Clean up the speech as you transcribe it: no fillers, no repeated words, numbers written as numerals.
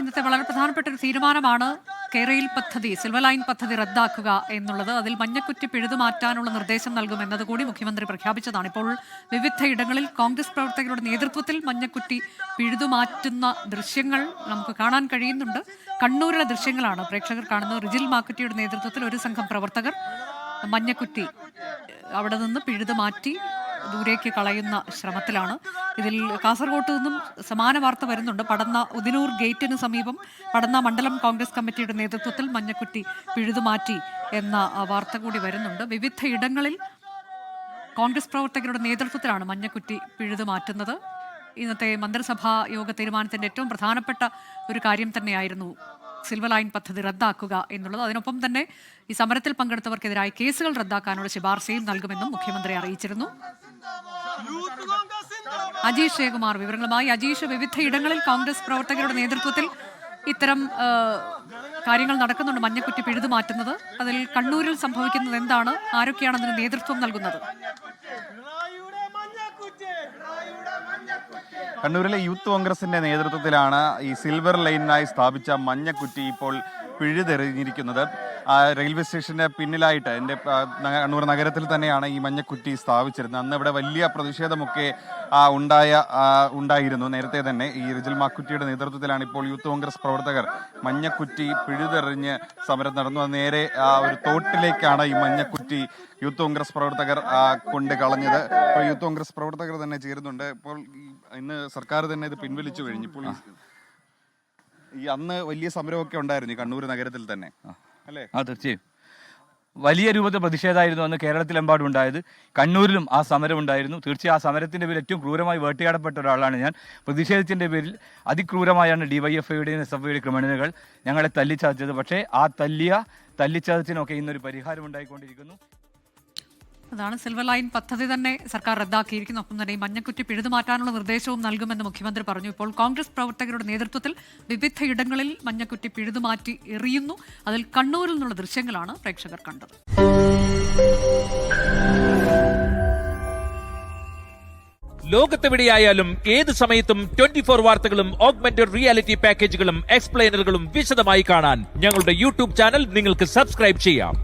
ഇന്നത്തെ വളരെ പ്രധാനപ്പെട്ട ഒരു തീരുമാനമാണ് കേരയിൽ പദ്ധതി, സിൽവർ ലൈൻ പദ്ധതി റദ്ദാക്കുക എന്നുള്ളത്. അതിൽ മഞ്ഞക്കുറ്റി പിഴുതു മാറ്റാനുള്ള നിർദ്ദേശം നൽകുമെന്നതുകൂടി മുഖ്യമന്ത്രി പ്രഖ്യാപിച്ചതാണ്. ഇപ്പോൾ വിവിധ ഇടങ്ങളിൽ കോൺഗ്രസ് പ്രവർത്തകരുടെ നേതൃത്വത്തിൽ മഞ്ഞക്കുറ്റി പിഴുതു മാറ്റുന്ന ദൃശ്യങ്ങൾ നമുക്ക് കാണാൻ കഴിയുന്നുണ്ട്. കണ്ണൂരിലെ ദൃശ്യങ്ങളാണ് പ്രേക്ഷകർ കാണുന്നത്. റിജിൽ മാക്കുറ്റിയുടെ നേതൃത്വത്തിൽ ഒരു സംഘം പ്രവർത്തകർ മഞ്ഞക്കുറ്റി അവിടെ നിന്ന് പിഴുതു മാറ്റി ദൂരേക്ക് കളയുന്ന ശ്രമത്തിലാണ്. ഇതിൽ കാസർഗോട്ട് നിന്നും സമാന വാർത്ത വരുന്നുണ്ട്. പടന്ന ഉദിനൂർ ഗേറ്റിന് സമീപം പടന്ന മണ്ഡലം കോൺഗ്രസ് കമ്മിറ്റിയുടെ നേതൃത്വത്തിൽ മഞ്ഞക്കുറ്റി പിഴുതുമാറ്റി എന്ന വാർത്ത കൂടി വരുന്നുണ്ട്. വിവിധ ഇടങ്ങളിൽ കോൺഗ്രസ് പ്രവർത്തകരുടെ നേതൃത്വത്തിലാണ് മഞ്ഞക്കുറ്റി പിഴുതുമാറ്റുന്നത്. ഇന്നത്തെ മന്ത്രിസഭാ യോഗ തീരുമാനത്തിന്റെ ഏറ്റവും പ്രധാനപ്പെട്ട ഒരു കാര്യം തന്നെയായിരുന്നു സിൽവർ ലൈൻ പദ്ധതി റദ്ദാക്കുക എന്നുള്ളത്. അതിനൊപ്പം തന്നെ ഈ സമരത്തിൽ പങ്കെടുത്തവർക്കെതിരായ കേസുകൾ റദ്ദാക്കാനുള്ള ശുപാർശയും നൽകുമെന്നും മുഖ്യമന്ത്രി അറിയിച്ചിരുന്നു. അജീഷ് ജയകുമാർ വിവരങ്ങളുമായി. അജീഷ്, വിവിധ ഇടങ്ങളിൽ കോൺഗ്രസ് പ്രവർത്തകരുടെ നേതൃത്വത്തിൽ ഇത്തരം കാര്യങ്ങൾ നടക്കുന്നുണ്ട്, മഞ്ഞക്കുറ്റി പിഴുതു മാറ്റുന്നത്. അതിൽ കണ്ണൂരിൽ സംഭവിക്കുന്നത് എന്താണ്? ആരൊക്കെയാണ് അതിന് നേതൃത്വം നൽകുന്നത്? കണ്ണൂരിലെ യൂത്ത് കോൺഗ്രസിന്റെ നേതൃത്വത്തിലാണ് ഈ സിൽവർ ലൈനിനായി സ്ഥാപിച്ച മഞ്ഞക്കുറ്റി ഇപ്പോൾ പിഴുതെറിഞ്ഞിരിക്കുന്നത്. റെയിൽവേ സ്റ്റേഷന്റെ പിന്നിലായിട്ട് എൻ്റെ കണ്ണൂർ നഗരത്തിൽ തന്നെയാണ് ഈ മഞ്ഞക്കുറ്റി സ്ഥാപിച്ചിരുന്നത്. അന്ന് ഇവിടെ വലിയ പ്രതിഷേധമൊക്കെ ഉണ്ടായിരുന്നു. നേരത്തെ തന്നെ ഈ റിജിൽ മാക്കുറ്റിയുടെ നേതൃത്വത്തിലാണ് ഇപ്പോൾ യൂത്ത് കോൺഗ്രസ് പ്രവർത്തകർ മഞ്ഞക്കുറ്റി പിഴുതെറിഞ്ഞ് സമരം നടന്നു. നേരെ ഒരു തോട്ടിലേക്കാണ് ഈ മഞ്ഞക്കുറ്റി യൂത്ത് കോൺഗ്രസ് പ്രവർത്തകർ കൊണ്ട് കളഞ്ഞത്. ഇപ്പോൾ യൂത്ത് കോൺഗ്രസ് പ്രവർത്തകർ തന്നെ ചേരുന്നുണ്ട്. ഇപ്പോൾ ഇന്ന് സർക്കാർ തന്നെ ഇത് പിൻവലിച്ചു കഴിഞ്ഞു. ഇപ്പോൾ ഈ അന്ന് വലിയ സമരമൊക്കെ ഉണ്ടായിരുന്നു ഈ കണ്ണൂർ നഗരത്തിൽ തന്നെ, അല്ലേ? തീർച്ചയായും വലിയ രൂപത്തിൽ പ്രതിഷേധമായിരുന്നു അന്ന് കേരളത്തിലെമ്പാടും ഉണ്ടായത്. കണ്ണൂരിലും ആ സമരം ഉണ്ടായിരുന്നു. തീർച്ചയായും ആ സമരത്തിന്റെ പേരിൽ ഏറ്റവും ക്രൂരമായി വേട്ടയാടപ്പെട്ട ഒരാളാണ് ഞാൻ. പ്രതിഷേധത്തിന്റെ പേരിൽ അതിക്രൂരമായാണ് ഡിവൈഎഫ്ഐയുടെയും എസ്എഫ്ഐയുടെയും ക്രിമിനലുകൾ ഞങ്ങളെ തല്ലിച്ചതച്ചത്. പക്ഷേ ആ തല്ലിച്ചതച്ചിനൊക്കെ ഇന്നൊരു പരിഹാരം ഉണ്ടായിക്കൊണ്ടിരിക്കുന്നു. അതാണ് സിൽവർ ലൈൻ പദ്ധതി തന്നെ സർക്കാർ റദ്ദാക്കിയിരിക്കുന്നു. ഒപ്പം തന്നെ ഈ മഞ്ഞക്കുറ്റി പിഴുതുമാറ്റാനുള്ള നിർദ്ദേശവും നൽകുമെന്ന് മുഖ്യമന്ത്രി പറഞ്ഞു. ഇപ്പോൾ കോൺഗ്രസ് പ്രവർത്തകരുടെ നേതൃത്വത്തിൽ വിവിധ ഇടങ്ങളിൽ മഞ്ഞക്കുറ്റി പിഴുതുമാറ്റി എറിയുന്നു. അതിൽ കണ്ണൂരിൽ നിന്നുള്ള ദൃശ്യങ്ങളാണ് പ്രേക്ഷകർ കണ്ടത്. ലോകത്തെവിടെയായാലും ഏത് സമയത്തും 24 വാർത്തകളും ഓഗ്മെന്റഡ് റിയാലിറ്റി പാക്കേജുകളും എക്സ്പ്ലെയിനറുകളും വിശദമായി കാണാൻ ഞങ്ങളുടെ യൂട്യൂബ് ചാനൽ നിങ്ങൾക്ക് സബ്സ്ക്രൈബ് ചെയ്യാം.